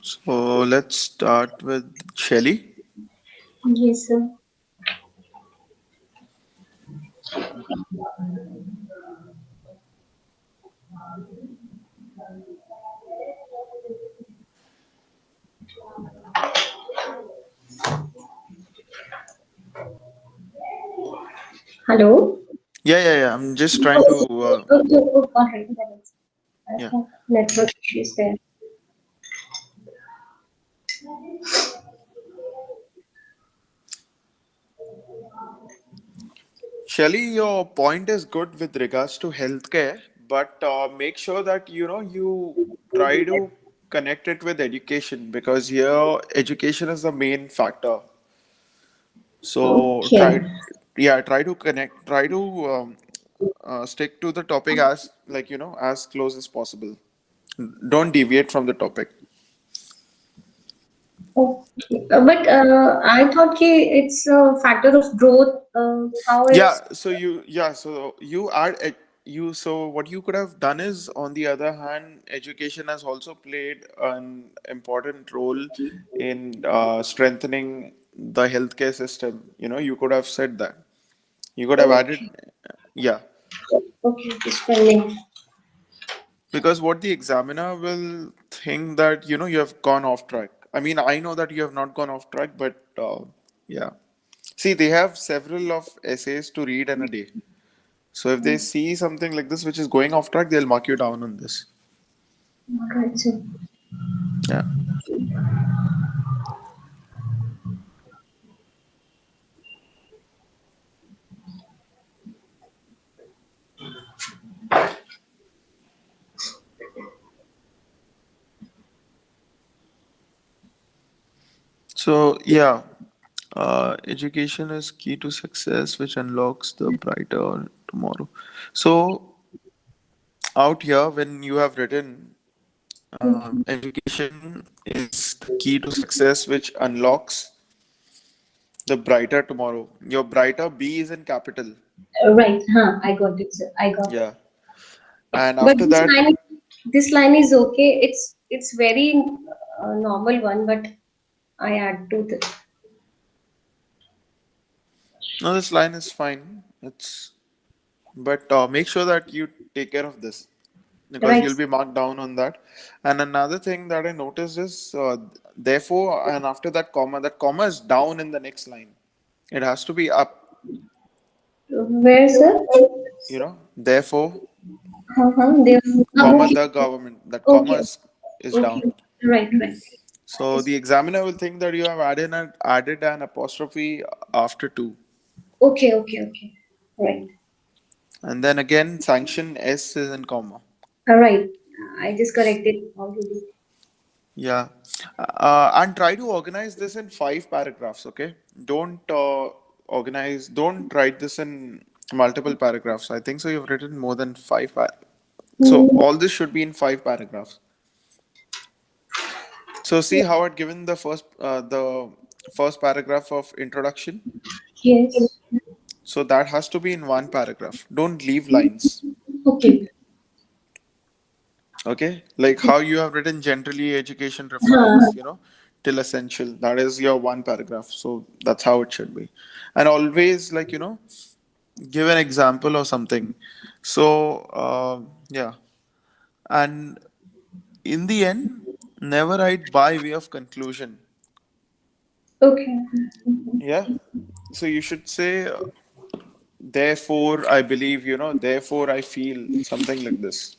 So let's start with Shelly. Yes, sir. Hello. Yeah. I'm just trying Oh, to. all right. That is, I Yeah, have network issues there. Shelly, your point is good with regards to healthcare, but make sure that you try to connect it with education because here education is the main factor. So Okay. try to connect, try to stick to the topic as as close as possible. Don't deviate from the topic. Okay. But I thought ki it's a factor of growth. How it's So you add you so what you could have done is, on the other hand, education has also played an important role in strengthening the healthcare system. You could have said that. You could have added, okay. yeah, Okay. It's pending. because what the examiner will think that you have gone off track. I mean, I know that you have not gone off track, but yeah. See, they have several of essays to read in a day. So if they see something like this which is going off track, they'll mark you down on this. All right, sir. Yeah. So yeah, education is key to success, which unlocks the brighter tomorrow. So out here, when you have written, education is the key to success, which unlocks the brighter tomorrow. Your brighter B is in capital. Right. Huh. I got it, sir. I got it. Yeah. And But after that, this line is okay. It's very normal one, but I add to this. no, this line is fine. It's But make sure that you take care of this because Right. you'll be marked down on that. And another thing that I noticed is therefore, and after that comma is down in the next line. It has to be up, Where, sir? Therefore, There. comma Okay. the government. That comma Okay. is Okay. down. Right. Right. So the examiner will think that you have added an apostrophe after two. Okay. Okay. Okay. Right. And then again, sanction S is in comma. All right. I just corrected already. Yeah. And try to organize this in five paragraphs, okay? Don't write this in multiple paragraphs. I think so you've written more than so Hmm. all this should be in five paragraphs. So see how I'd given the first paragraph of introduction. Yes. So that has to be in one paragraph. Don't leave lines. Okay. Okay, like how you have written generally education Huh. refers, till essential. That is your one paragraph. So that's how it should be. And always, give an example or something. So, yeah. And in the end, never write by way of conclusion. Okay. Yeah. So you should say, therefore, I believe, therefore, I feel something like this.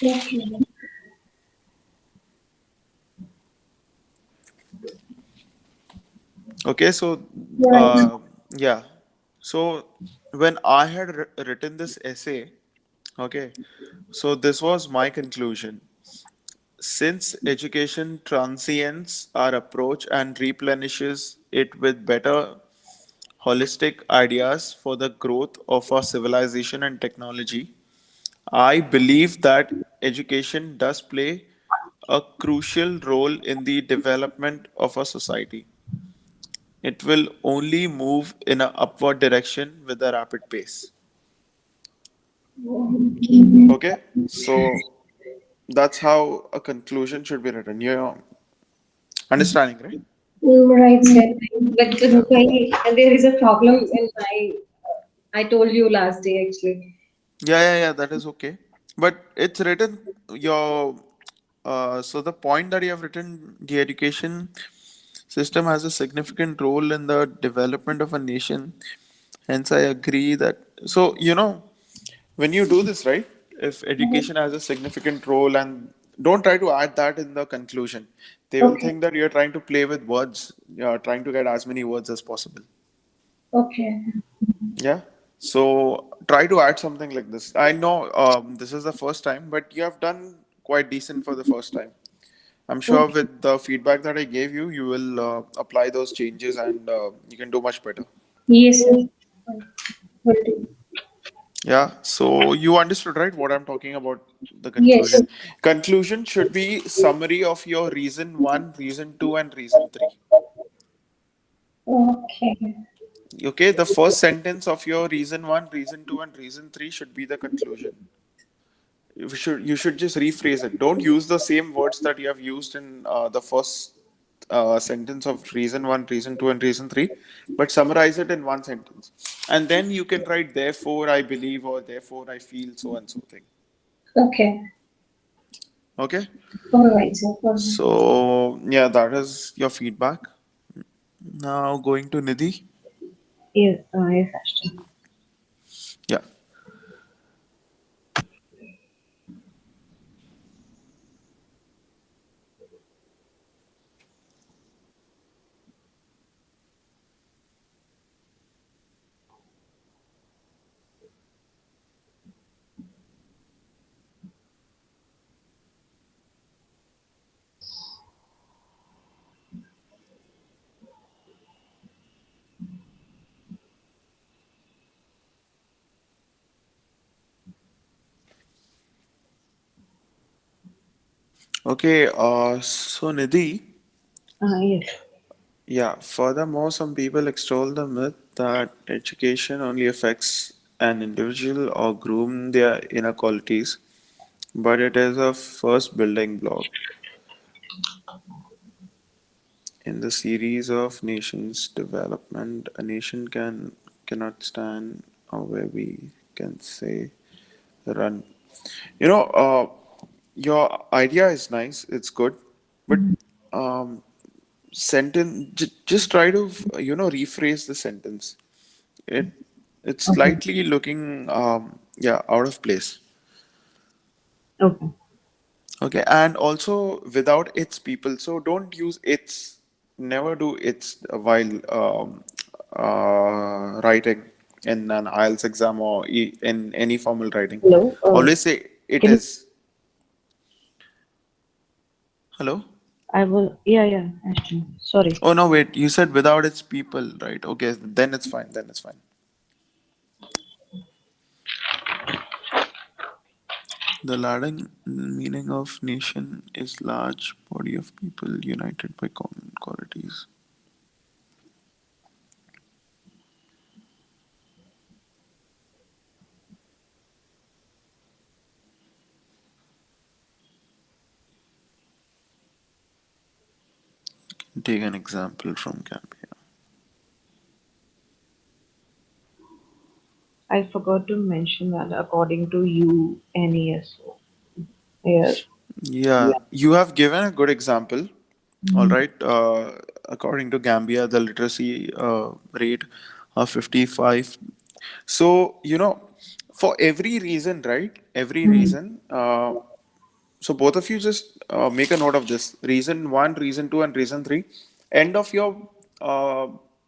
Okay. Okay. So, Right. yeah. So when I had written this essay, okay, so this was my conclusion. Since education transients our approach and replenishes it with better holistic ideas for the growth of our civilization and technology, I believe that education does play a crucial role in the development of a society. It will only move in an upward direction with a rapid pace. Okay. Okay, so that's how a conclusion should be written. You're understanding, right? Right, sir. But Yeah. there is a problem in my. I told you last day actually. Yeah, that is okay. But it's written your so the point that you have written, the education system has a significant role in the development of a nation. Hence, I agree that. So, when you do this, right? If Mhm. education has a significant role, and don't try to add that in the conclusion, they will Okay. think that you're trying to play with words. You're trying to get as many words as possible. Okay. Yeah. So try to add something like this. I know this is the first time, but you have done quite decent for the first time. I'm sure Okay. with the feedback that I gave you, you will apply those changes and you can do much better. Yes, sir. Fine. Will do. Yeah. So you understood, right? What I'm talking about the Yes. conclusion. Conclusion should be summary of your reason one, reason two, and reason three. Okay. Okay. The first sentence of your reason one, reason two, and reason three should be the conclusion. You should just rephrase it. Don't use the same words that you have used in the first sentence of reason one, reason two, and reason three, but summarize it in one sentence, and then you can write therefore I believe or therefore I feel so and so thing. Okay. Okay, All right, sir. All right. so yeah, that is your feedback. Now going to Nidhi. Yes, yes, Ashton. Yeah. Okay. So Nidhi. Yes. Yeah, furthermore, some people extol the myth that education only affects an individual or groom their inner qualities, but it is a first building block in the series of nations' development. A nation cannot stand, or where we can say run. You know, your idea is nice, it's good, but Mhm. um, just try to rephrase the sentence. It it's Okay. slightly looking yeah, out of place. Okay. Okay, and also without its people. So don't use its. Never do its while writing in an IELTS exam or in any formal writing. Hello. Always say it Can you? is. Hello? I will. Yeah, yeah, Ashton. Sorry. Oh no, wait. You said without its people, right? Okay, then it's fine. Then it's fine. The Latin meaning of nation is large body of people united by common qualities. Take an example from Gambia. I forgot to mention that according to UNESCO. Here. Yeah, you have given a good example. All Mhm. right. According to Gambia, the literacy rate of 55. So, for every reason, right? Every Mhm. reason. So both of you just make a note of this. Reason one, reason two, and reason three. End of your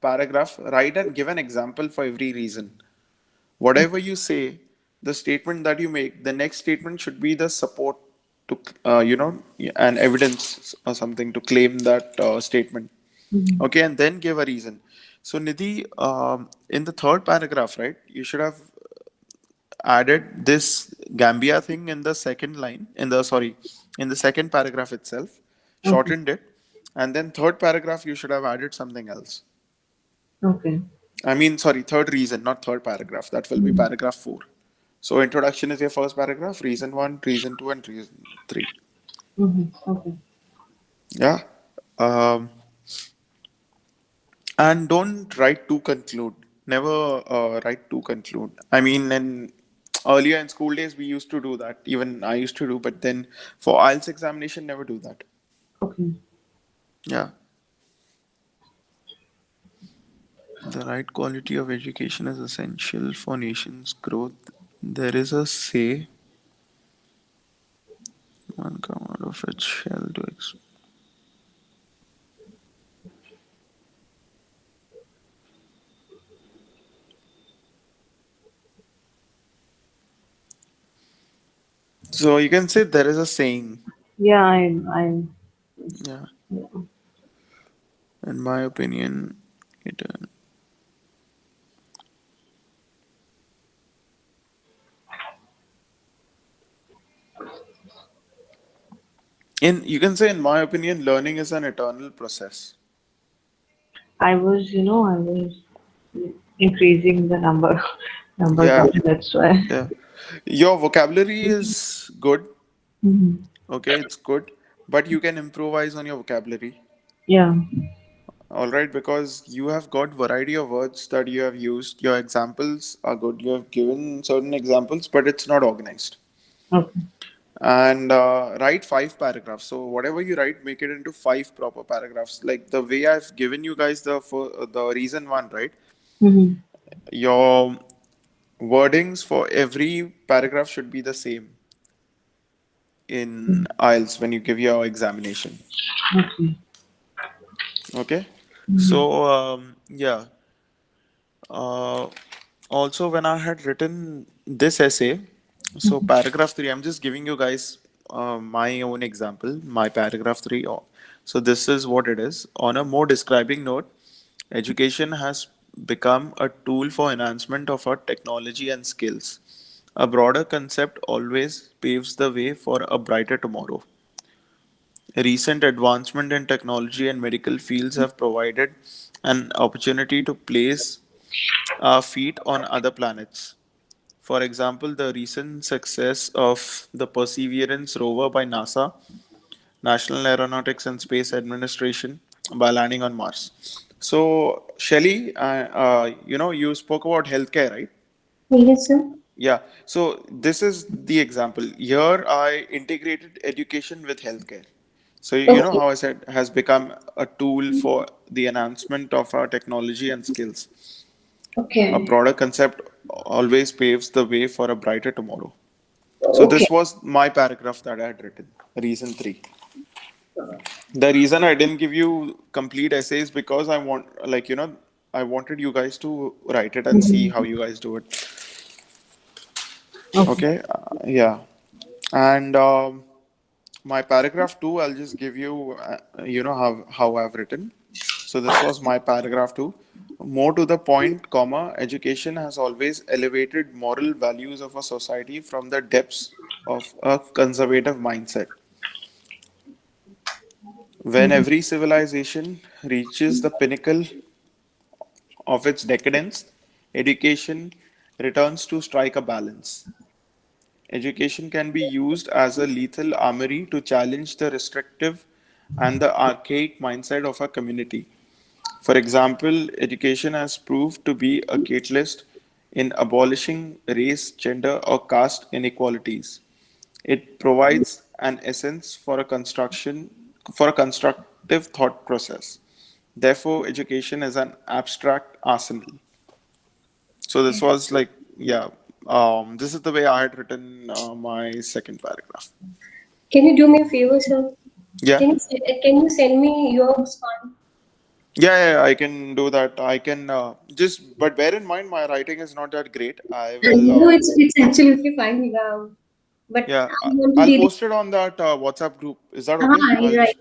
paragraph, write and give an example for every reason. Whatever you say, the statement that you make, the next statement should be the support to, an evidence or something to claim that statement. Mhm. Okay, and then give a reason. So, Nidhi, in the third paragraph, right, you should have added this Gambia thing in the second line, in the second paragraph itself, Okay. shortened it, and then third paragraph, you should have added something else. Okay. I mean, sorry, third reason, not third paragraph. That will be Mhm. paragraph four. So introduction is your first paragraph, reason one, reason two, and reason three. Okay. Yeah. Um, and don't write to conclude. Never write to conclude. I mean, earlier in school days, we used to do that. Even I used to do, but then for IELTS examination, never do that. Okay. Yeah. The right quality of education is essential for nation's growth. There is a say, one come out of its shell to so you can say there is a saying. Yeah, I'm. Yeah. Yeah. In my opinion, it in you can say in my opinion, learning is an eternal process. I was increasing the numbers. Yeah. That's why. Yeah. Your vocabulary is good. Mhm. Okay, it's good, but you can improvise on your vocabulary. Yeah. All right, because you have got variety of words that you have used. Your examples are good. You have given certain examples, but it's not organized. Okay. And write 5 paragraphs. So whatever you write, make it into 5 proper paragraphs. Like the way I've given you guys the reason one, right? Mm-hmm. Your wordings for every paragraph should be the same in IELTS when you give your examination. Okay. Okay. Mm-hmm. So yeah. Uh, Also, when I had written this essay, so paragraph three, I'm just giving you guys my own example, my paragraph three. So, this is what it is. On a more describing note, education has become a tool for enhancement of our technology and skills. A broader concept always paves the way for a brighter tomorrow. Recent advancement in technology and medical fields have provided an opportunity to place our feet on other planets. For example, the recent success of the Perseverance rover by NASA, National Aeronautics and Space Administration, by landing on Mars. So, Shelly, you spoke about healthcare, right? Yes, sir. Yeah. So this is the example. Here I integrated education with healthcare. So you know Okay. how I said has become a tool for the enhancement of our technology and skills. A Okay. broader concept always paves the way for a brighter tomorrow. So Okay. this was my paragraph that I had written. Reason three. The reason I didn't give you complete essays because I want, I wanted you guys to write it and see how you guys do it. Okay. Okay. Yeah. And my paragraph two, I'll just give you, how I've written. So this was my paragraph two. More to the point, comma, education has always elevated moral values of a society from the depths of a conservative mindset. When every civilization reaches the pinnacle of its decadence, education returns to strike a balance. Education can be used as a lethal armory to challenge the restrictive and the archaic mindset of a community. For example, education has proved to be a catalyst in abolishing race, gender, or caste inequalities. It provides an essence for a constructive thought process. Therefore, education is an abstract arsenal. So this was like, yeah, this is the way I had written my second paragraph. Can you do me a favor, sir? Yeah, Can you send me your span? yeah, I can do that. I can but bear in mind my writing is not that great. I will, No, it's absolutely fine. But yeah, I want to I'll read it. post it on that WhatsApp group. Is that okay? Ah, I'll you're right.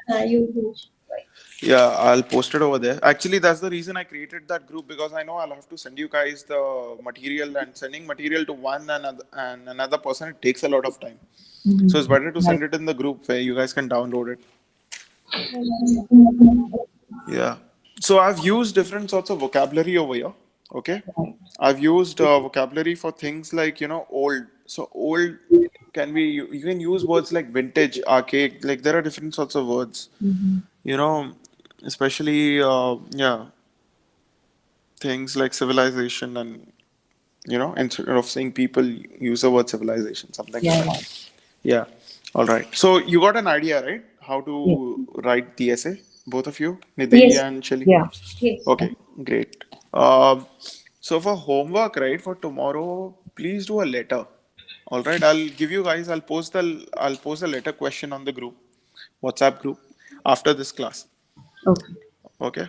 just, You right. yeah, I'll post it over there. Actually, that's the reason I created that group because I know I'll have to send you guys the material and sending material to one and another person, it takes a lot of time. So it's Mm-hmm. better to Right. send it in the group where you guys can download it. Yeah. So I've used different sorts of vocabulary over here. Okay. Right. I've used vocabulary for things like, old. So old can be, you can use words like vintage, archaic, like there are different sorts of words, Mm-hmm. you know, especially, yeah, things like civilization and, instead of saying people, use the word civilization, something like Yeah, that. right. Yeah. All right. So you got an idea, right? How Yeah. to write the essay, both of you, Nidhi Yes, and Shelly? Yeah. yes. Okay, great. Um, so for homework, right, for tomorrow, please do a letter. All right, I'll give you guys. I'll post a letter question on the group, WhatsApp group, after this class. Okay. Okay.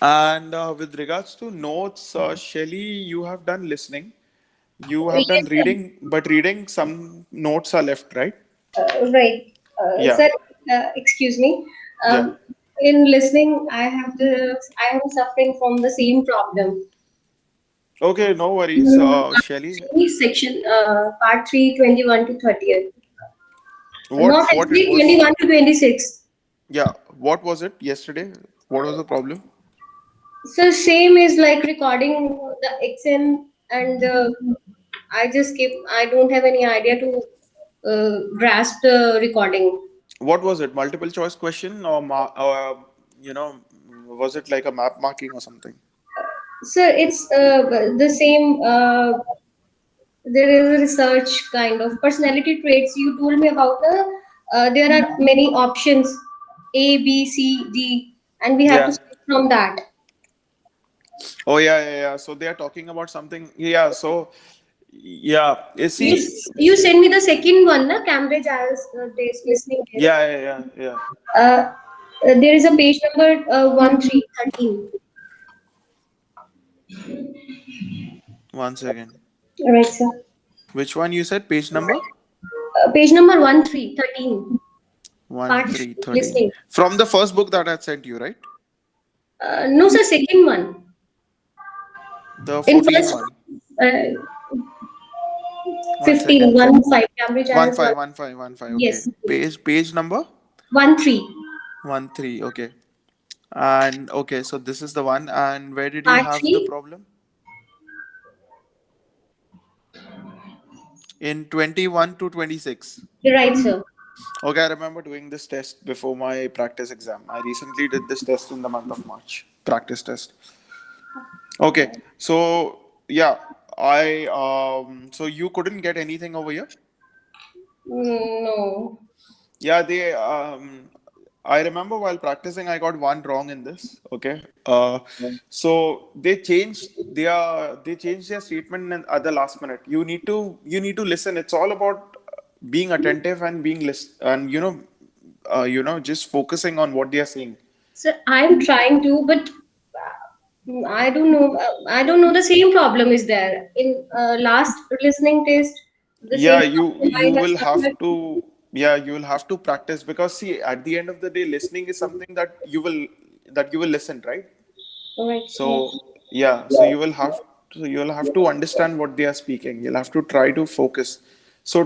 And with regards to notes, Shelly, you have done listening. You have done Yes, sir. reading, but reading some notes are left, right? Right. Yeah. Sir, excuse me. Yeah. In listening, I am suffering from the same problem. Okay, no worries, Mm, Shelly. Section part 3, 21 to 30th. Not What it actually was? 21 to 26. Yeah. What was it yesterday? What was the problem? So same is like recording the XN and I don't have any idea to grasp the recording. What was it? Multiple choice question or you know, was it like a map marking or something? So it's the same. There is a research kind of personality traits. You told me about there are many options A, B, C, D, and we have to Yeah. select from that. Oh yeah, yeah, yeah. So they are talking about something. Yeah. So yeah, you see, You send me the second one, na Cambridge IELTS test listening test. yeah, yeah, yeah, yeah. There is a page number 1313. One second. Right, sir. Which one you said? Page number? Page number 1313. One Part three thirteen. listening. From the first book that I sent you, right? No, sir, second one. The In 14 first one. uh, One 15, second. 1 5, Cambridge One IELTS 1. five one five one five. Okay. Yes, Page number 1 3. 13. Okay. And okay, so this is the one. And where did you Part have the 3. problem? In 21 to 26. Right, sir. Okay, I remember doing this test before my practice exam. I recently did this test in the month of March. Practice test. Okay, so yeah, so you couldn't get anything over here? No. Yeah, I remember while practicing, I got one wrong in this. Okay. So they changed their statement at the last minute. You need to listen. It's all about being attentive and being and just focusing on what they are saying. So I'm trying to, but I don't know. I don't know. The same problem is there in last listening test. The Yeah, same you problem you I have will have suffered. to yeah, you will have to practice because see, at the end of the day, listening is something that you will listen, right? Right, sir. So yeah, so you will have to understand what they are speaking. You'll have to try to focus. So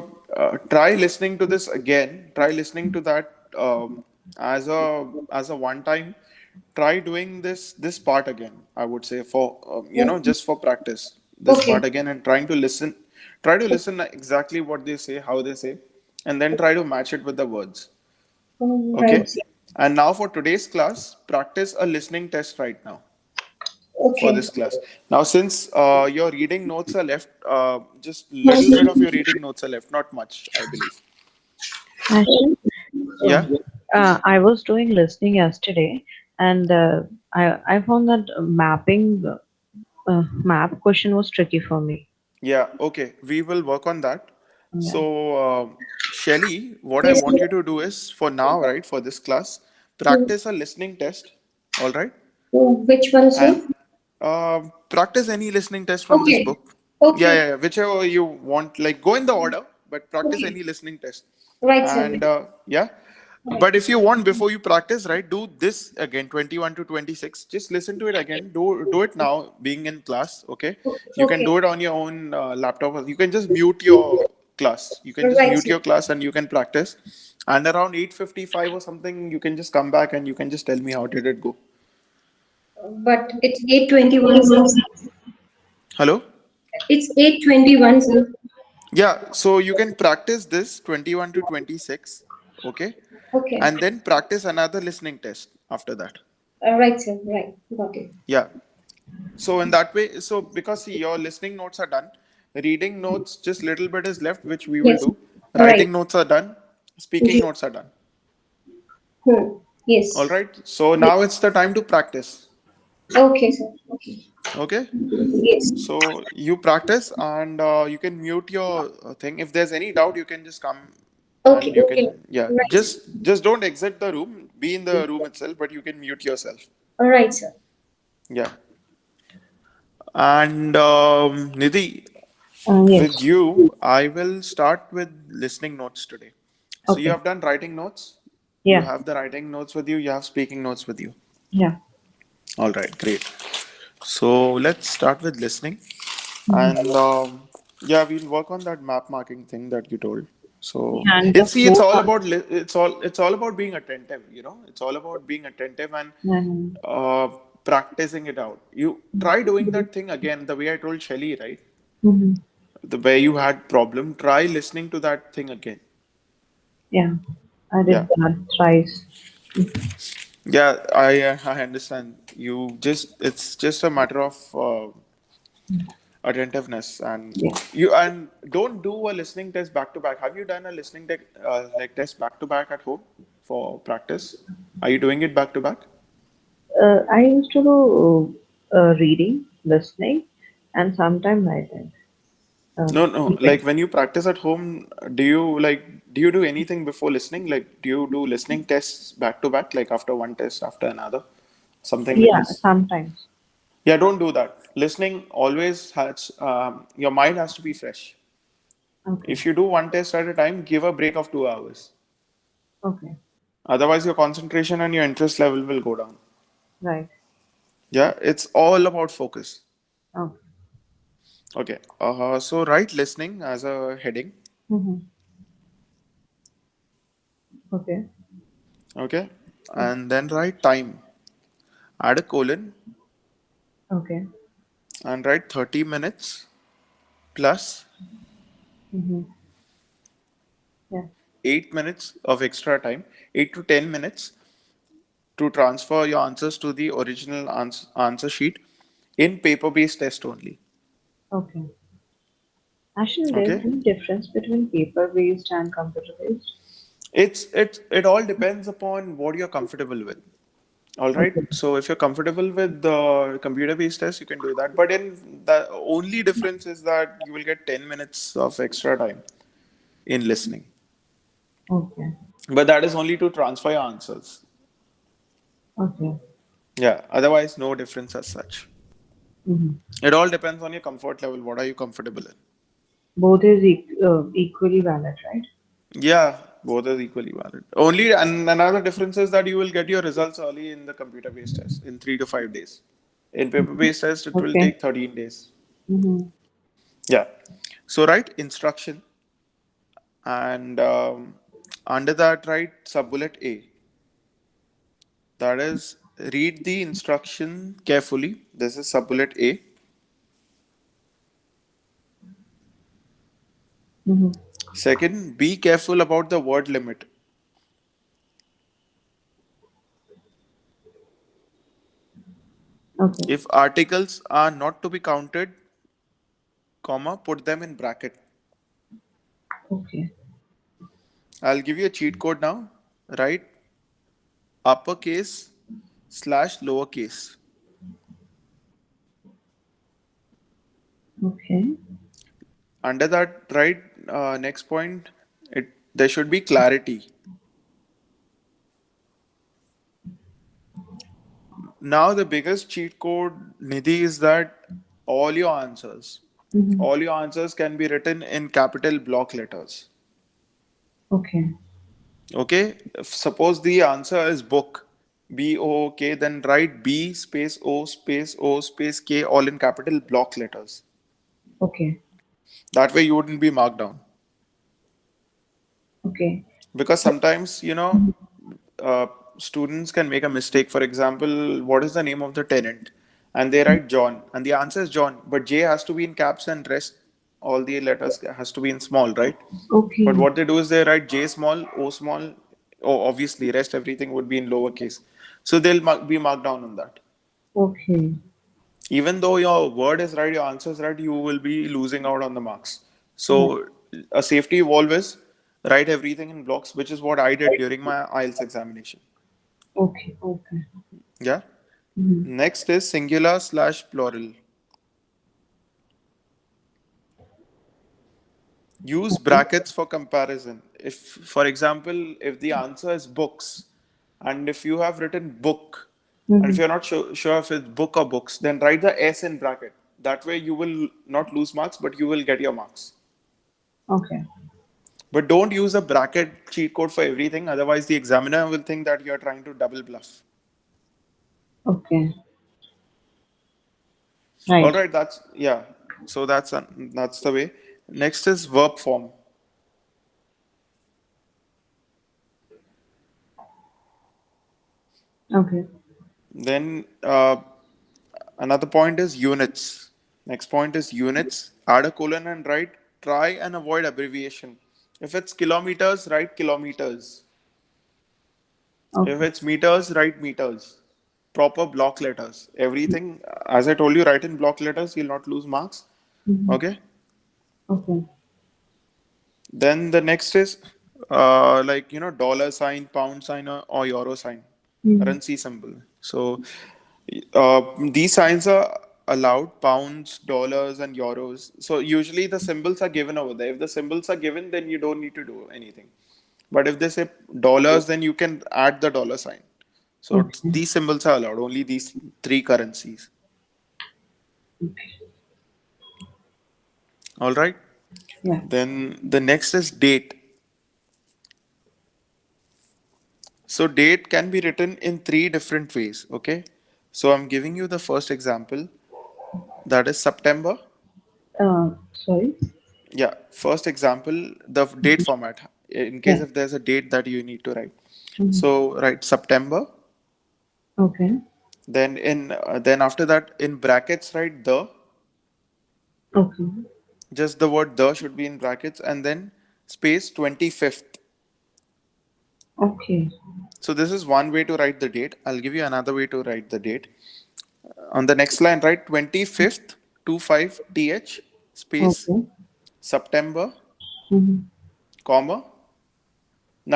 try listening to this again. Try listening to that as a one time. Try doing this part again. I would say for just for practice this Okay. part again and trying to listen. Try to listen exactly what they say, how they say, and then try to match it with the words. Right. Okay. And now for today's class, practice a listening test right now for Okay. this class. Now, since your reading notes are left, just little bit of your reading notes are left, not much, I believe. Actually, Yeah. I was doing listening yesterday, and I found that mapping map question was tricky for me. Yeah. Okay. We will work on that. Yeah. So, Shelly, what I Yes. want you to do is for now, right, for this class, practice a listening test. All right. Which one, sir? And practice any listening test from this Okay. book. Yeah, Okay. yeah, yeah. Whichever you want, like go in the order, but practice Okay. any listening test. Right, sir. And yeah, but if you want before you practice, right, do this again, 21 to 26. Just listen to it again. Do it now, being in class. Okay, you can Okay. do it on your own laptop. You can just mute your class. You can just Right, mute sir. your class and you can practice. And around 8:55 or something, you can just come back and you can just tell me how did it go. But it's 8:21, sir. Hello? It's 8:21, sir. Yeah, so you can practice this 21 to 26, okay? Okay. And then practice another listening test after that. Right, sir. Right. Got it. Yeah. So in that way, so because see, your listening notes are done, reading notes just little bit is left, which we will Yes. do. Right. Writing notes are done, speaking Ji. notes are done. All Yes. right. So Yes. now it's the time to practice. Okay, sir. Okay. Okay. Yes. So you practice and you can mute your thing. If there's any doubt, you can just come Okay. and you Okay. can, yeah, Right, sir. just don't exit the room. Be in the room itself, but you can mute yourself. All right, sir. Yeah. And Nidhi, Yes. with you, I will start with listening notes today. So you Okay. have done writing notes. You Yeah. have the writing notes with you. You have speaking notes with you. Yeah. All right, great. So let's start with listening. Mhm. And yeah, we'll work on that map marking thing that you told. So Yeah, and the it's see, flow it's all chart. about it's all about being attentive. It's all about being attentive and Mhm. uh, practicing it out. You try doing that thing again, the way I told Shelly, right? Mhm. The way you had problem. Try listening to that thing again. Yeah, I Yeah, did that thrice. yeah, I understand. You just it's just a matter of attentiveness and Yeah. you and don't do a listening test back to back. Have you done a listening like test back to back at home for practice? Are you doing it back to back? I used to do reading, listening, and sometimes writing. No, no. Sleeping. Like when you practice at home, do you do anything before listening? Like do you do listening tests back to back, like after one test after another, something like Yeah, this? sometimes. Yeah, don't do that. Listening always has your mind has to be fresh. Okay. If you do one test at a time, give a break of 2 hours. Okay. Otherwise, your concentration and your interest level will go down. Right. Yeah, it's all about focus. Okay. Okay. So write listening as a heading. Mm-hmm. Okay. Okay. And then write time. Add a colon Okay. and write 30 minutes plus Mm-hmm. Yeah. 8 minutes of extra time, 8 to 10 minutes to transfer your answers to the original answer sheet in paper based test only. Okay. Actually, there's Okay. any difference between paper-based and computer-based? It all depends upon what you're comfortable with. All right. Okay. So if you're comfortable with the computer-based test, you can do that. But in the only difference is that you will get 10 minutes of extra time in listening. Okay. But that is only to transfer your answers. Okay. Yeah. Otherwise, no difference as such. Mm-hmm. It all depends on your comfort level. What are you comfortable in? Both is equally valid, right? Yeah, both are equally valid. Only and another difference is that you will get your results early in the computer-based test in 3 to 5 days. In paper-based test, it will Okay. take 13 days. Mm-hmm. Yeah. So write instruction and under that write sub-bullet A. That is, read the instruction carefully. This is sub-bullet A. Mm-hmm. Second, be careful about the word limit. Okay. If articles are not to be counted, comma, put them in bracket. Okay. I'll give you a cheat code now. Write uppercase slash lowercase. Okay. Under that, write next point. There should be clarity. Now the biggest cheat code, Nidhi, is that all your answers, Mm-hmm. all your answers can be written in capital block letters. Okay. Okay? If suppose the answer is book, BOOK, then write B space O space K all in capital block letters. Okay. That way you wouldn't be marked down. Okay. Because sometimes uh, students can make a mistake. For example, what is the name of the tenant? And they write John, and the answer is John, but J has to be in caps and rest all the letters has to be in small, right? But Okay. what they do is they write J small, O small. Oh, obviously, rest everything would be in lowercase. So they'll be marked down on that. Okay. Even though your word is right, your answer is right, you will be losing out on the marks. Yeah. So a safety valve is write everything in blocks, which is what I did during my IELTS examination. Okay. Okay. Yeah. Mm-hmm. Next is singular slash plural. Use Okay. brackets for comparison. If, for example, if the answer is books, and if you have written book, and if Mm-hmm. you're not sure if it's book or books, then write the S in bracket. That way you will not lose marks, but you will get your marks. Okay. But don't use a bracket cheat code for everything, otherwise the examiner will think that you're trying to double bluff. Okay. All Right. right, that's yeah. So that's the way. Next is verb form. Okay. Then another point is units. Next point is units. Add a colon and write. Try and avoid abbreviation. If it's kilometers, write kilometers. If Okay. it's meters, write meters. Proper block letters. Everything, as I told you, write in block letters. You'll not lose marks. Mm-hmm. Okay. Okay. Then the next is like dollar sign, pound sign, or euro sign, Mm-hmm. currency symbol. So these signs are allowed: pounds, dollars, and euros. So usually the symbols are given over there. If the symbols are given, then you don't need to do anything. But if they say dollars, then you can add the dollar sign. So Okay. these symbols are allowed. Only these three currencies. Okay. All right. Yeah. Then the next is date. So date can be written in three different ways. Okay. So I'm giving you the first example. That is September. Sorry. Yeah. First example, the date format. In case Yeah. if there's a date that you need to write. Mm-hmm. So write September. Okay. Then after that in brackets write the. Okay. Just the word the should be in brackets and then space 25th. Okay. So this is one way to write the date. I'll give you another way to write the date. On the next line, write 25th, 25th, space, Okay. September, Mm-hmm. comma,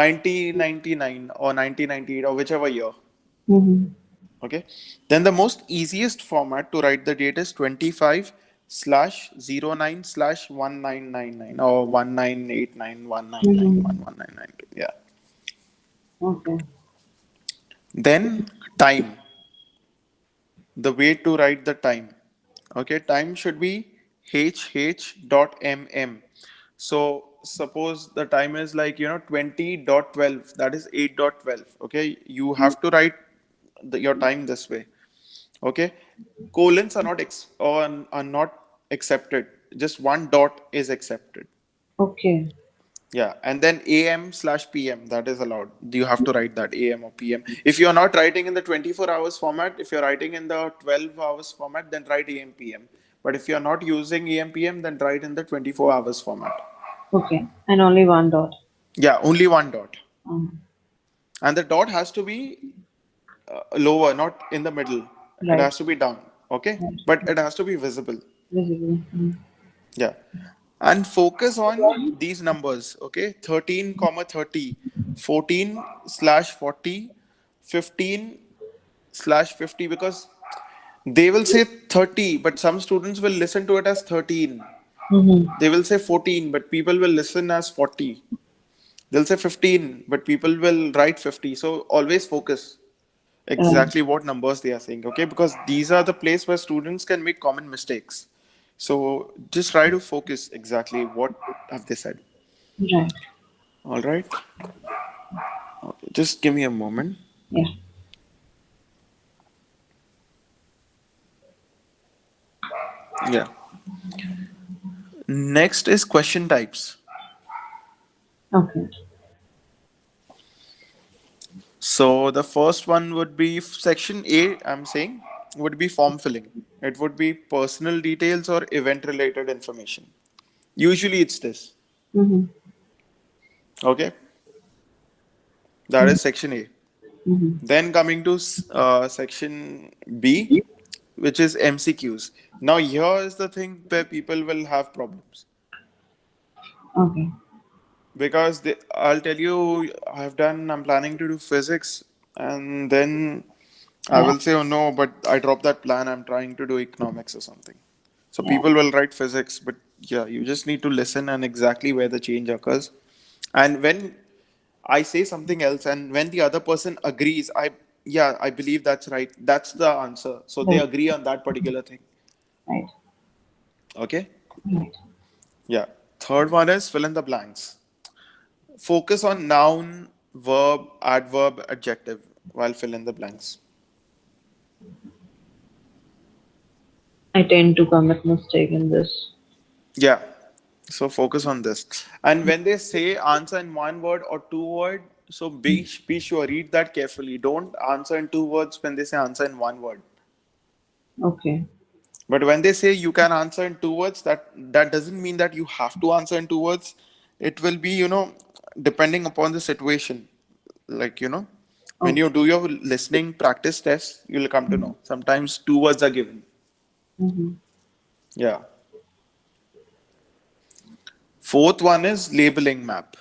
1999 or 1998 or whichever year. Mm-hmm. Okay. Then the most easiest format to write the date is 25 slash 09 slash 1999 or 1989 Mm-hmm. 1199. Yeah. Okay. Then time. The way to write the time. Okay, time should be h.mm. So suppose the time is like 20.12, that is 8.12. Okay, you have to write your time this way. Okay, colons are not accepted. Just one dot is accepted. Okay. Yeah, and then AM slash PM, that is allowed. You have to write that AM or PM. If you're not writing in the 24 hours format, if you're writing in the 12 hours format, then write AM PM. But if you're not using AM PM, then write in the 24 hours format. Okay. And only one dot. Yeah, only one dot. Um, And the dot has to be lower, not in the middle. It right. has to be down. Okay, Right. but it has to be visible. Visible. Mm. Yeah. And focus on these numbers. Okay. 13 comma 30, 14 slash 40, 15 slash 50, because they will say 30, but some students will listen to it as 13. Mm-hmm. They will say 14, but people will listen as 40. They'll say 15, but people will write 50. So always focus exactly what numbers they are saying. Okay. Because these are the place where students can make common mistakes. So just try to focus exactly what have they said. Right. All right. Okay, just give me a moment. Yeah. Yeah. Next is question types. Okay. So the first one would be section A, I'm saying, would be form filling. It would be personal details or event related information. Usually it's this. Mm-hmm. Okay. That is section A. Mm-hmm. Then coming to section B, which is MCQs. Now here is the thing where people will have problems Okay. because I'll tell you, I'm planning to do physics, and then I Yeah. will say, oh no, but I dropped that plan. I'm trying to do economics or something. So Yeah. people will write physics, but yeah, you just need to listen and exactly where the change occurs. And when I say something else, and when the other person agrees, yeah, I believe that's right. That's the answer. So they Right. agree on that particular thing. Right. Okay. Right. Yeah. Third one is fill in the blanks. Focus on noun, verb, adverb, adjective while fill in the blanks. I tend to commit mistake in this. Yeah. So focus on this. And when they say answer in one word or two word, so be sure read that carefully. Don't answer in two words when they say answer in one word. Okay. But when they say you can answer in two words, that doesn't mean that you have to answer in two words. It will be, depending upon the situation. Like, when you Okay. do your listening practice test, you'll come to know. Sometimes two words are given. Mm-hmm. Yeah. Fourth one is labeling map.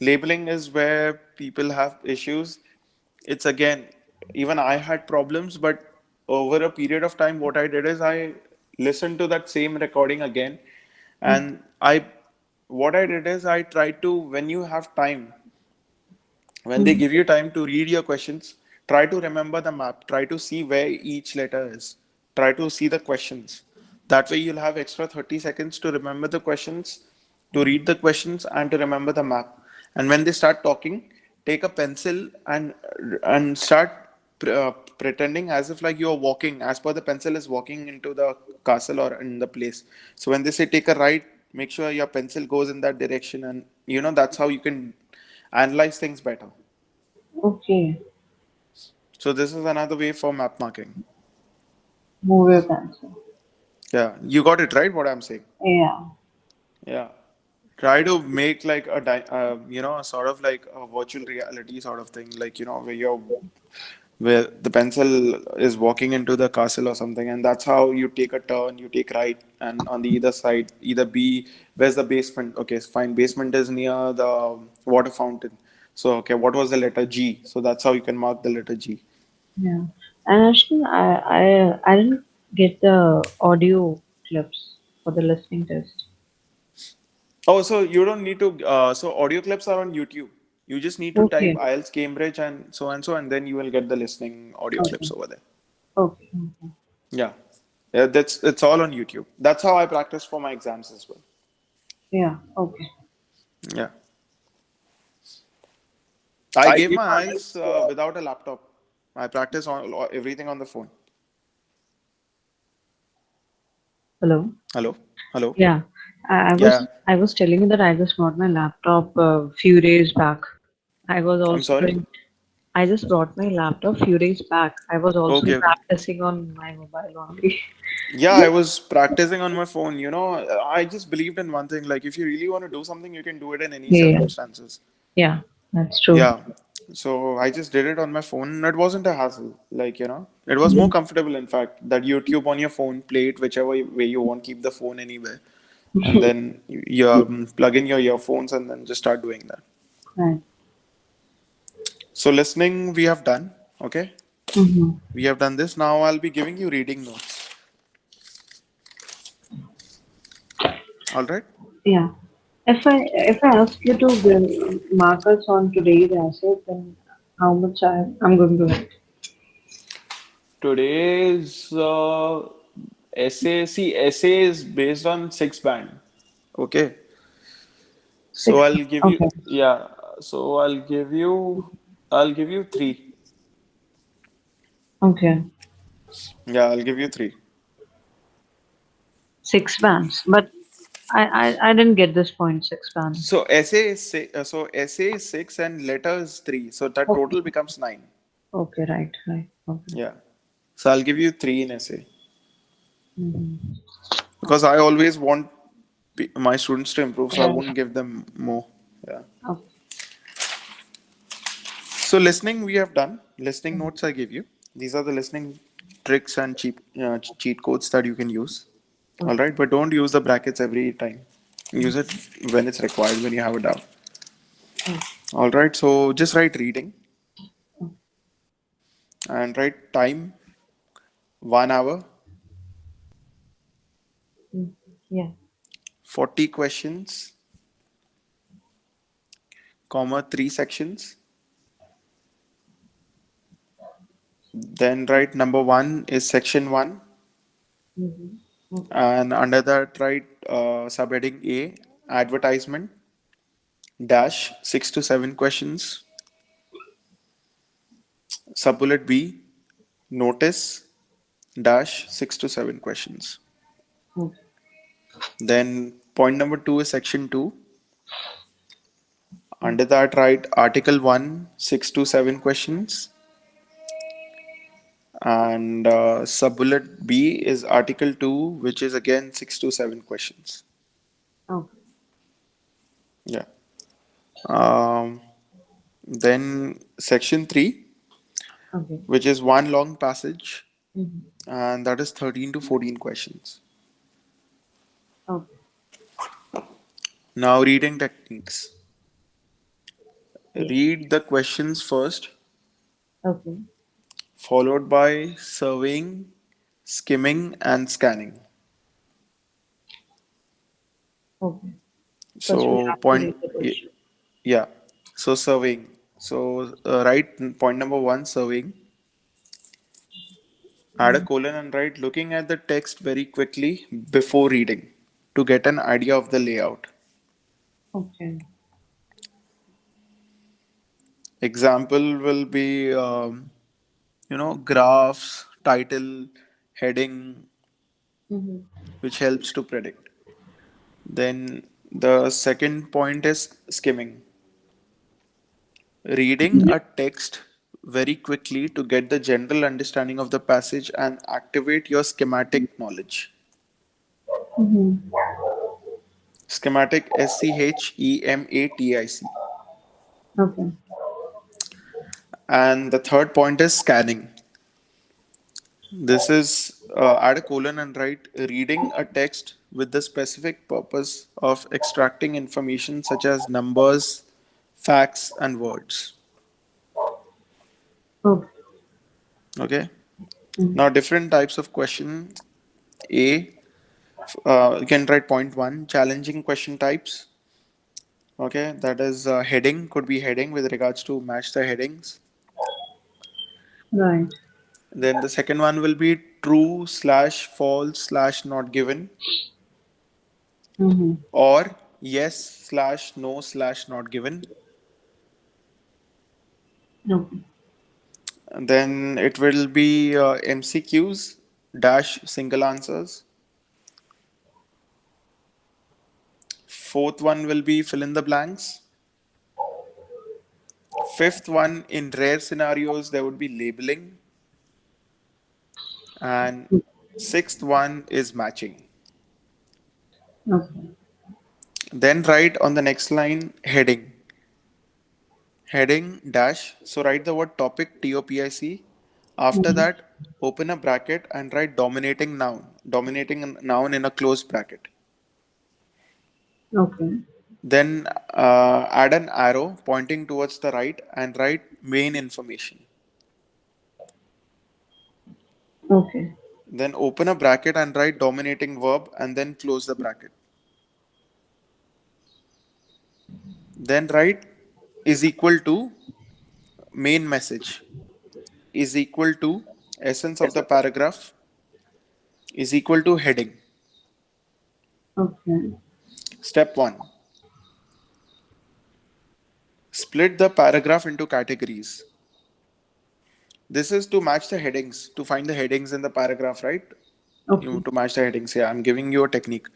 Labeling is where people have issues. It's again, even I had problems, but over a period of time, what I did is I listened to that same recording again. And what I did is I tried to, when you have time, when they Mm-hmm. give you time to read your questions, try to remember the map, try to see where each letter is, try to see the questions. That way, you'll have extra 30 seconds to remember the questions, to read the questions, and to remember the map. And when they start talking, take a pencil and start pretending as if like you're walking, as per the pencil is walking into the castle or in the place. So when they say take a right, make sure your pencil goes in that direction, and that's how you can analyze things better. Okay. So this is another way for map marking. Move your pencil. Yeah, you got it right. What I'm saying. Yeah. Yeah, try to make like a sort of like a virtual reality sort of thing, like where the pencil is walking into the castle or something, and that's how you take a turn, you take right, and on the either side, either B, where's the basement? Okay, fine, basement is near the water fountain. So okay, what was the letter G? So that's how you can mark the letter G. Yeah. And actually, I didn't get the audio clips for the listening test. Oh, so you don't need to. So audio clips are on YouTube. You just need to type Okay. IELTS Cambridge and so, and then you will get the listening audio Okay. clips over there. Okay. Okay. Yeah, yeah, that's it's all on YouTube. That's how I practice for my exams as well. Yeah. Okay. Yeah, I gave my IELTS without a laptop. I practice on everything on the phone. Hello. Hello, hello. Yeah. I was Yeah, I was telling you that I just brought my laptop a few days back. I was I'm also sorry. doing. I just brought my laptop few days back. I was also Okay, okay. practicing on my mobile only. Yeah, I was practicing on my phone. I just believed in one thing. Like, if you really want to do something, you can do it in any Yeah. circumstances. Yeah. That's true. Yeah. So I just did it on my phone. It wasn't a hassle. Like, it was more comfortable, in fact, that YouTube on your phone, play it whichever way you want, keep the phone anywhere. And then you plug in your earphones and then just start doing that. Right. So listening, we have done. Okay. Mm-hmm. We have done this. Now I'll be giving you reading notes. All right. Yeah. If I ask you to give markers on today's essay, then how much I'm going to write? Today's essay, see, essay is based on six band. Okay. So Six. I'll give you, Okay. yeah. So I'll give you three. Okay. Yeah, I'll give you three. Six bands. But I didn't get this point. Expand. So essay is essay is six and letter is three. So that Okay. total becomes nine. Okay. Right. Right. Okay. Yeah. So I'll give you three in essay Mm-hmm. because I always want my students to improve, so I Right. won't give them more. Yeah. Okay. So listening we have done. Listening notes I give you. These are the listening tricks and cheat codes that you can use. All Okay. right, but don't use the brackets every time. Use it when it's required when you have a doubt. Okay. All right, so just write reading and write time 1 hour, Mm. Yeah. 40 questions, comma 3 sections. Then write number one is section one, Mm-hmm. Okay. and under that write subheading A advertisement dash 6 to 7 questions. Subbullet B notice dash 6 to 7 questions. Okay. Then point number two is section two. Under that, write Article 1, 6 to 7 questions. And sub-bullet B is Article 2, which is again 6 to 7 questions. Okay. Yeah. Um, then section 3, Okay. which is one long passage, Mm-hmm. and that is 13 to 14 questions. Okay. Now, reading techniques. Yes. Read the questions first, Okay. followed by surveying, skimming, and scanning. Okay. First, we So, have to read the question. yeah. So, surveying. So, write point number one, surveying. Add a Mm. colon and write looking at the text very quickly before reading to get an idea of the layout. Okay. Example will be, graphs, title, heading, Mm-hmm. which helps to predict. Then the second point is skimming. Reading a text very quickly to get the general understanding of the passage and activate your schematic knowledge. Mm-hmm. Schematic schematic. Okay. And the third point is scanning. This is add a colon and write reading a text with the specific purpose of extracting information such as numbers, facts, and words. Okay. Okay. Mm-hmm. Now, different types of question. A, you can write point one, challenging question types. Okay, that is heading, could be heading with regards to match the headings. Right. Then the second one will be true slash false slash not given, Mm-hmm. or yes slash no slash not given. Okay. And then it will be MCQs dash single answers. Fourth one will be fill in the blanks. Fifth one, in rare scenarios, there would be labeling. And sixth one is matching. Okay. Then write on the next line heading. Heading dash. So write the word topic, TOPIC. After Mm-hmm. that, open a bracket and write dominating noun. Dominating a noun in a closed bracket. Okay. Then add an arrow pointing towards the right and write main information. Okay. Then open a bracket and write dominating verb and then close the bracket. Then write is equal to main message, is equal to essence of the paragraph, is equal to heading. Okay. Step 1, split the paragraph into categories. This is to match the headings, to find the headings in the paragraph, right? You Okay. to match the headings. Yeah, I'm giving you a technique.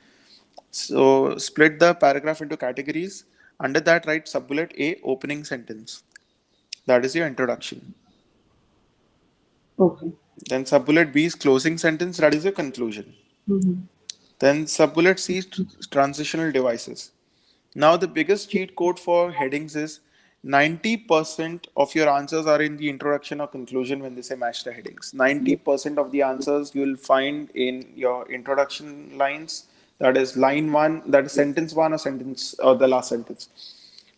So split the paragraph into categories. Under that, write subbullet A, opening sentence. That is your introduction. Okay. Then subbullet B is closing sentence. That is your conclusion. Mm-hmm. Then subbullet C is transitional devices. Now the biggest cheat code for headings is 90% of your answers are in the introduction or conclusion when they say match the headings. 90% of the answers you'll find in your introduction lines. That is line one, that is sentence one or sentence or the last sentence.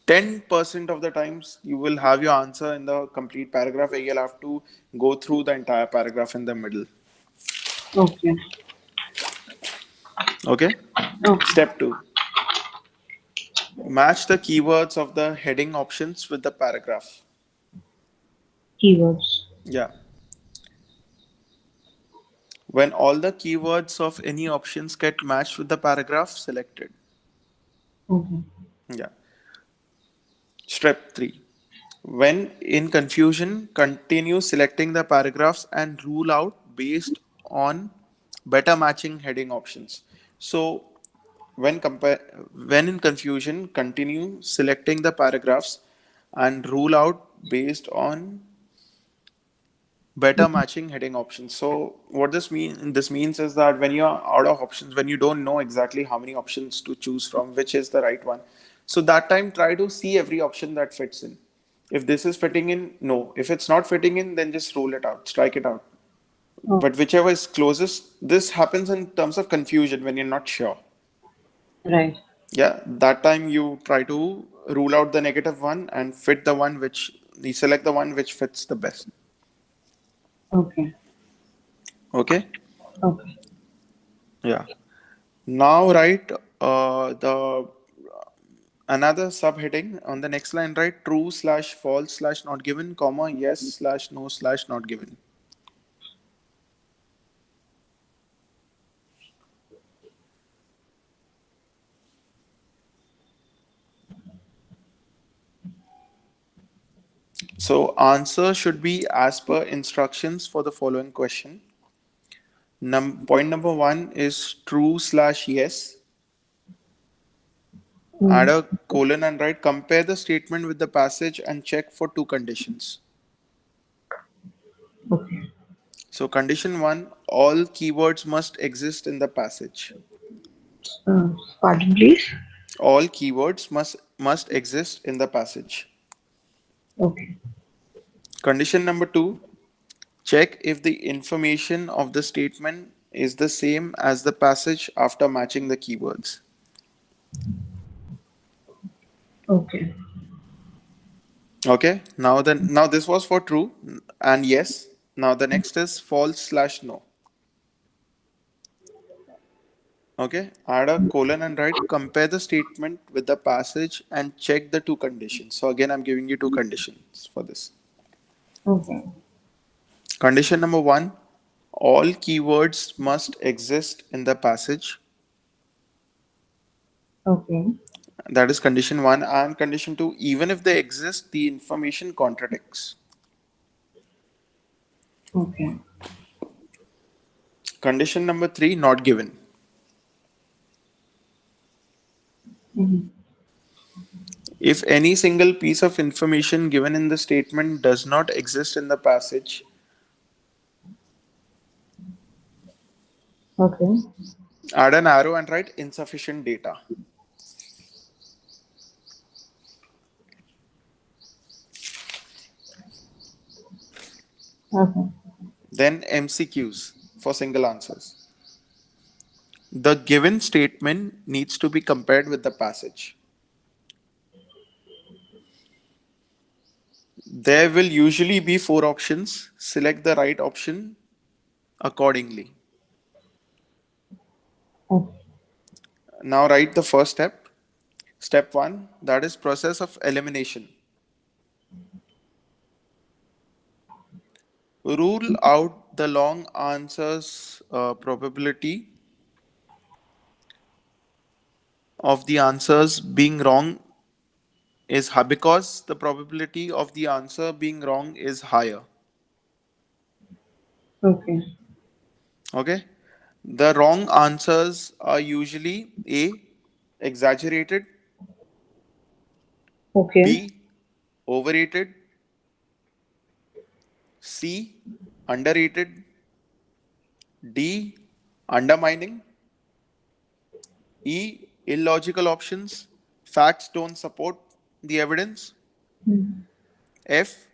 10% of the times you will have your answer in the complete paragraph where you'll have to go through the entire paragraph in the middle. Okay. Okay? Okay. Step two. Match the keywords of the heading options with the paragraph. Keywords. Yeah. When all the keywords of any options get matched with the paragraph selected. Okay. Yeah. Step 3. When in confusion, continue selecting the paragraphs and rule out based on better matching heading options. So when in confusion, continue selecting the paragraphs and rule out based on better matching heading options. So what this means is that when you're out of options, when you don't know exactly how many options to choose from, which is the right one, so that time try to see every option that fits in. If this is fitting in, no. If it's not fitting in, then just rule it out, strike it out. Oh, But whichever is closest, this happens in terms of confusion when you're not sure. right. Yeah, that time you try to rule out the negative one and fit the one which you select the one which fits the best. Okay. Okay. Okay. Yeah. Now write the another subheading on the next line. Write true slash false slash not given, comma yes slash no slash not given. So answer should be as per instructions for the following question. Point number one is true slash yes. Add Mm. a colon and write compare the statement with the passage and check for two conditions. Okay. So condition one, all keywords must exist in the passage. Pardon, please. All keywords must exist in the passage. Okay. Condition number two, check if the information of the statement is the same as the passage after matching the keywords. Okay. Okay, now this was for true and yes. Now the next is false slash no. Okay, add a colon and write compare the statement with the passage and check the two conditions. So again, I'm giving you two conditions for this. Okay. Condition number one, all keywords must exist in the passage. Okay. That is condition one. And condition two, even if they exist, the information contradicts. Okay. Condition number three, not given. Mhm. If any single piece of information given in the statement does not exist in the passage, Okay. add an arrow and write insufficient data. Okay. Then MCQs for single answers. The given statement needs to be compared with the passage. There will usually be four options. Select the right option accordingly. Okay. Now write the first step. Step one, that is process of elimination. Rule out the long answers probability of the answers being wrong is high because the probability of the answer being wrong is higher. Okay. Okay. The wrong answers are usually A, exaggerated, Okay. B, overrated, C, underrated, D, undermining, E, illogical options, facts don't support the evidence, Hmm. F,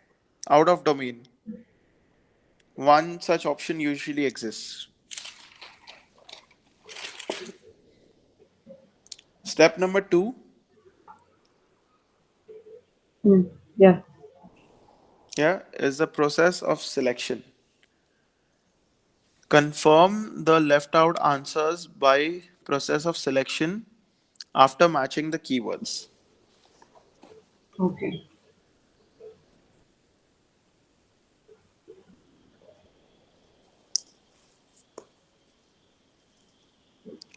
out of domain. One such option usually exists. Step number two, Hmm. Yeah. yeah, is the process of selection. Confirm the left out answers by process of selection after matching the keywords. Okay.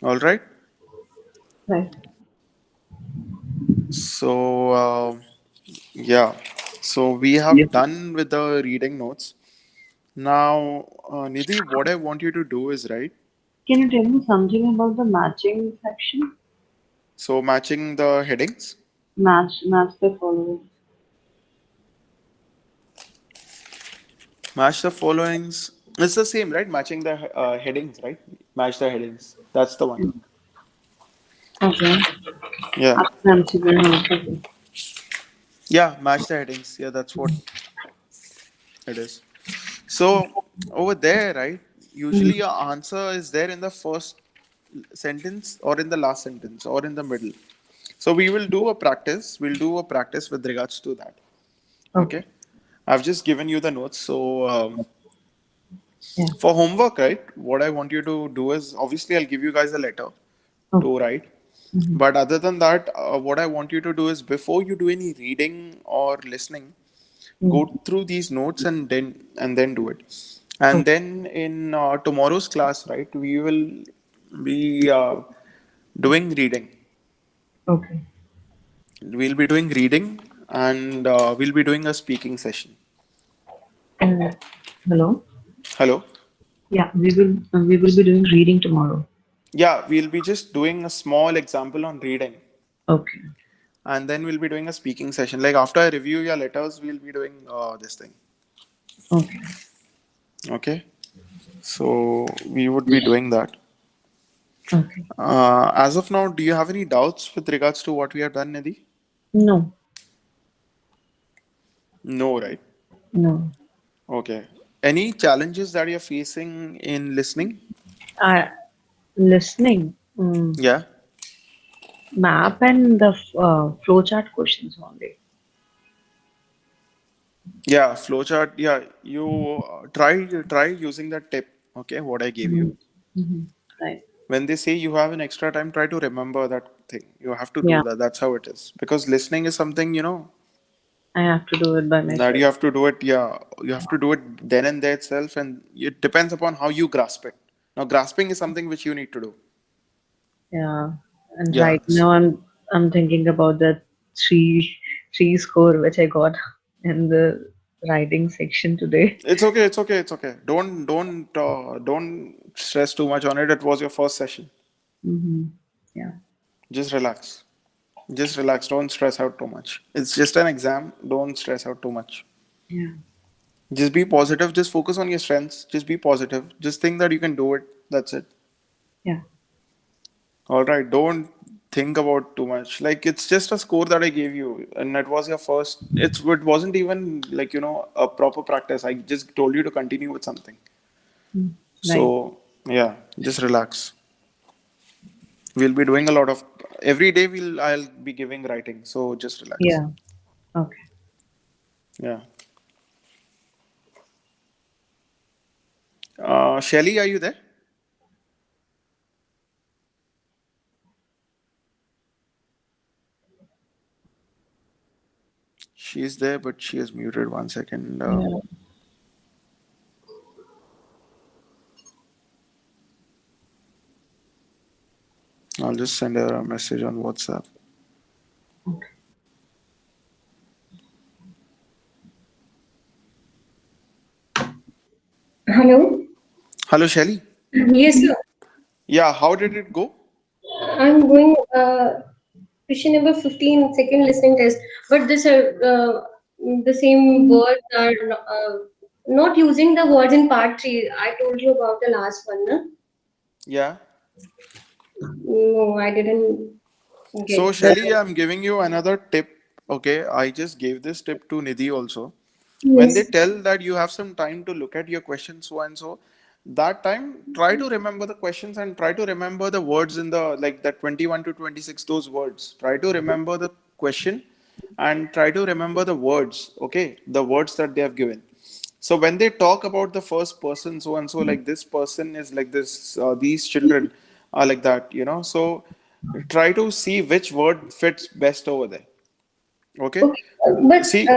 All right. Right. So, yeah. So we have Yes. done with the reading notes. Now, Nidhi, what I want you to do is right. Can you tell me something about the matching section? So matching the headings, Match the following. match the followings. It's the same, right? Matching the headings, right? Match the headings. That's the one. Okay. Yeah. After MCQ. Okay. Yeah, match the headings. Yeah, that's what it is. So over there, right? Hmm. Usually your answer is there in the first sentence or in the last sentence or in the middle. So we will do a practice. We'll do a practice with regards to that. Okay. Okay. I've just given you the notes. So Yeah. for homework, right? What I want you to do is obviously I'll give you guys a letter to Okay. write. Hmm. But other than that, what I want you to do is before you do any reading or listening, Hmm. go through these notes and then do it. And Okay. then in tomorrow's class, right, we will be doing reading. Okay. We'll be doing reading and we'll be doing a speaking session. Uh, hello. Hello. Yeah, we will be doing reading tomorrow. Yeah, we'll be just doing a small example on reading, Okay. and then we'll be doing a speaking session. Like after I review your letters, we'll be doing this thing. Okay. Okay. So we would be doing that. Okay. As of now, do you have any doubts with regards to what we have done, Nidhi? No. No, right? No. Okay. Any challenges that you're facing in listening? I listening. Yeah. Map and the flowchart questions only. Yeah, flowchart. Yeah, you try using that tip. Okay, what I gave you. Mm-hmm. Right. When they say you have an extra time, try to remember that thing. You have to do Yeah, that. That's how it is. Because listening is something, I have to do it by that myself. you have to do it. Yeah, you have to do it then and there itself, and it depends upon how you grasp it. Now, grasping is something which you need to do. Yeah. And Yeah. right now I'm thinking about the three score which I got in the writing section today. It's okay. It's okay. It's okay. Don't stress too much on it. It was your first session. Mm-hmm. Yeah. Just relax. Just relax. Don't stress out too much. It's just an exam. Don't stress out too much. Yeah. Just be positive. Just focus on your strengths. Just be positive. Just think that you can do it. That's it. Yeah. All right. Don't think about too much. Like it's just a score that I gave you, and it was your first. It wasn't even like a proper practice. I just told you to continue with something. Mm. Right. So yeah, just relax. We'll be doing a lot of every day. I'll be giving writing. So just relax. Yeah. Okay. Yeah. Shelly, are you there? She's there, but she is muted. One second. Yeah. I'll just send her a message on WhatsApp. Okay. Hello. Hello, Shelly. Yes, sir. Yeah, how did it go? I'm going question number 15, second listening test, but this the same words are not using the words in part 3. I told you about the last one, no? Yeah. No, I didn't So, get the. Shelly, I'm giving you another tip. Okay, I just gave this tip to Nidhi also. When they Yes. tell that you have some time to look at your question, so and so, that time try to remember the questions and try to remember the words in the like that 21 to 26, those words. Try to remember the question and try to remember the words, okay, the words that they have given. So when they talk about the first person, so and so, like this person is like this, these children are like that, so try to see which word fits best over there. Okay. Okay, but See,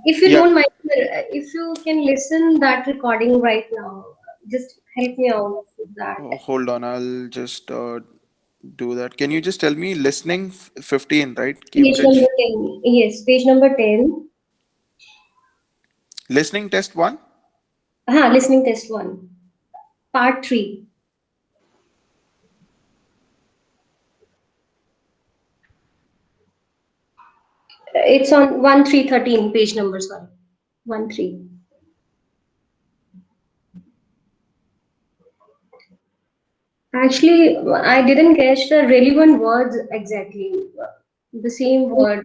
if you yeah. don't mind, if you can listen that recording right now, just help me out with that. Oh, hold on, I'll just do that. Can you just tell me listening 15, right? Page number Cambridge. 10. Yes, page number 10. Listening test one. Listening test 1. Part 3. It's on 1 3 13 page number, sorry. 1 3. Actually, I didn't catch the relevant words exactly. The same word.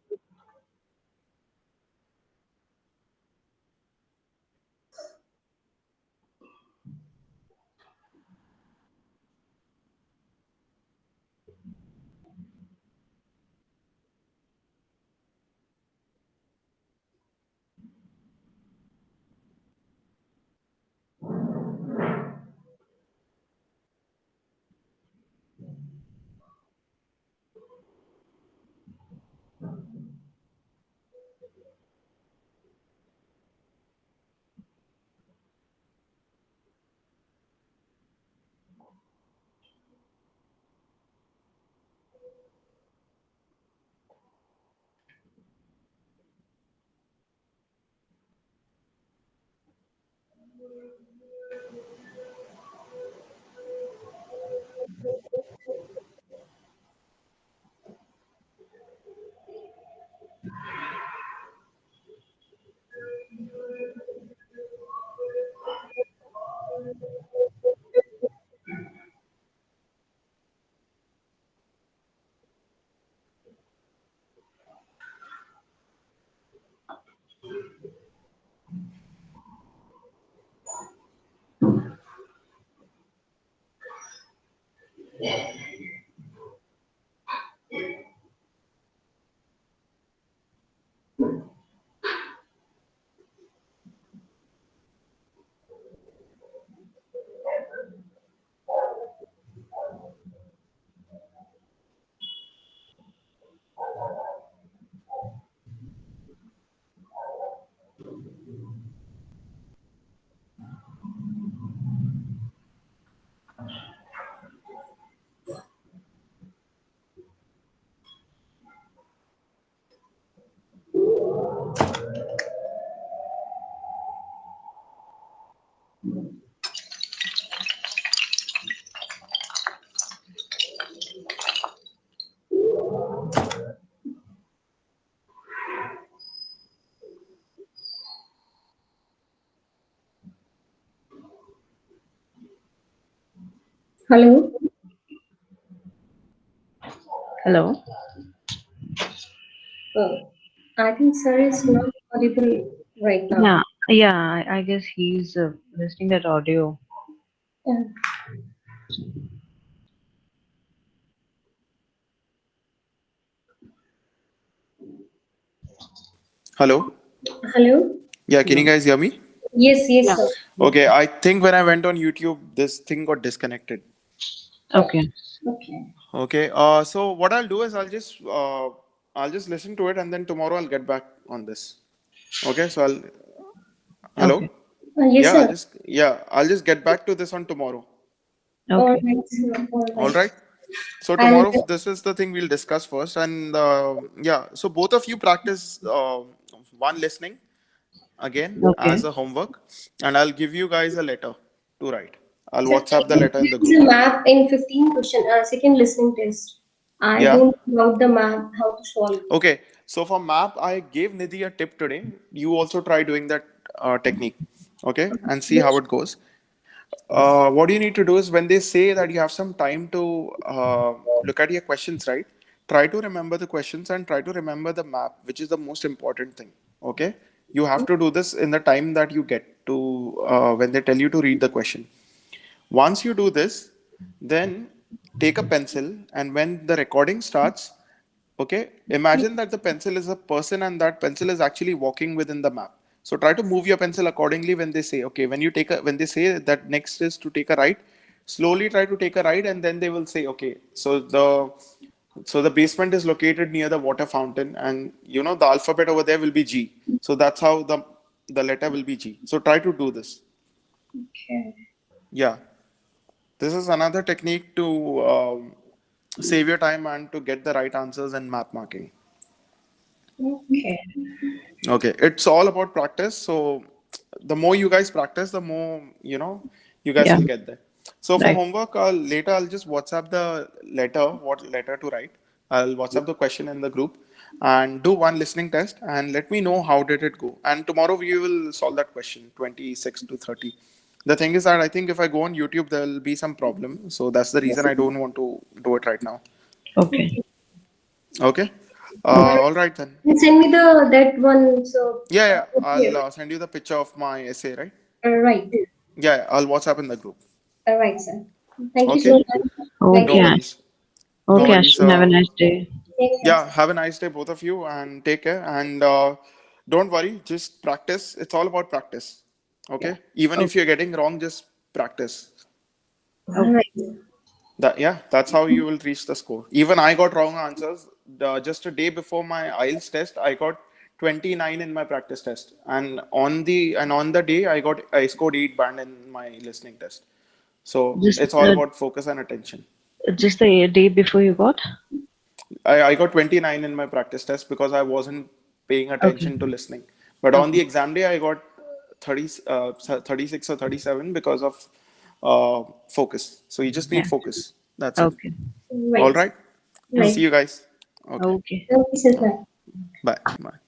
Hello? Hello. Oh, I think sir is not audible right now. Yeah, yeah. I guess he's listening that audio. Uh, Hello. Hello? Yeah, can you Hello. guys hear me? Yes, yes, Yeah. sir. Okay, I think when I went on YouTube, this thing got disconnected. Okay. Okay. Okay. Okay. So what I'll do is I'll just listen to it and then tomorrow I'll get back on this. Okay. So hello. Okay. Yes, sir. I'll just get back to this on tomorrow. All Okay. right, sir. All All right. right. So I'll. tomorrow, this is the thing we'll discuss first, and yeah. So both of you practice one listening again Okay. as a homework, and I'll give you guys a letter to write. I'll Sir, WhatsApp the letter in the there is group. a map in 15 question, second listening test. I Yeah. don't know about the map, how to solve. Okay. So for map, I gave Nidhi a tip today. You also try doing that technique. Okay. And see how Which, it goes. What you need to do is when they say that you have some time to look at your questions, right? Try to remember the questions and try to remember the map, which is the most important thing. Okay. You have to do this in the time that you get to when they tell you to read the question. Once you do this, then take a pencil, and when the recording starts, okay, imagine that the pencil is a person and that pencil is actually walking within the map. So try to move your pencil accordingly when they say, okay, when they say that next is to take a right, slowly try to take a right, and then they will say, okay, so the basement is located near the water fountain, and the alphabet over there will be G. So that's how the letter will be G. So try to do this. okay. Yeah. This is another technique to save your time and to get the right answers in map marking. Okay. Okay, it's all about practice. So the more you guys practice, the more you guys Yeah, will get there. So for right. homework, later I'll just WhatsApp the letter, what letter to write. I'll WhatsApp the question in the group and do one listening test and let me know how did it go. And tomorrow we will solve that question, 26 to 30. The thing is that I think if I go on YouTube, there'll be some problem. So that's the reason I don't want to do it right now. Okay. Okay. Okay. All right then. And send me the that one. So Yeah, yeah. okay. I'll send you the picture of my essay, right? Right. Yeah, yeah, I'll WhatsApp in the group. Right, sir. Thank you so Okay. much. Thank No Okay, you. Ash. worries. No Okay, Thank worries. Ashwin, have a nice day. you. Yeah, have a nice day, both of you, and take care. And don't worry, just practice. It's all about practice. Yeah. Okay. Even if Okay. you're getting wrong, just practice. Okay. Right. That's how you will reach the score. Even I got wrong answers. Just a day before my IELTS test, I got 29 in my practice test, and on the day I scored 8 band in my listening test. So Just it's all about focus and attention. just the day before you got? I got 29 in my practice test because I wasn't paying Okay. attention to listening. But on the Okay. exam day, I got 30, 36 or 37 because of focus. So you just need Yeah. focus. That's it. Okay. All Right. right. Right. See Okay. you guys. Okay. Okay. Okay, sir. Bye. Bye.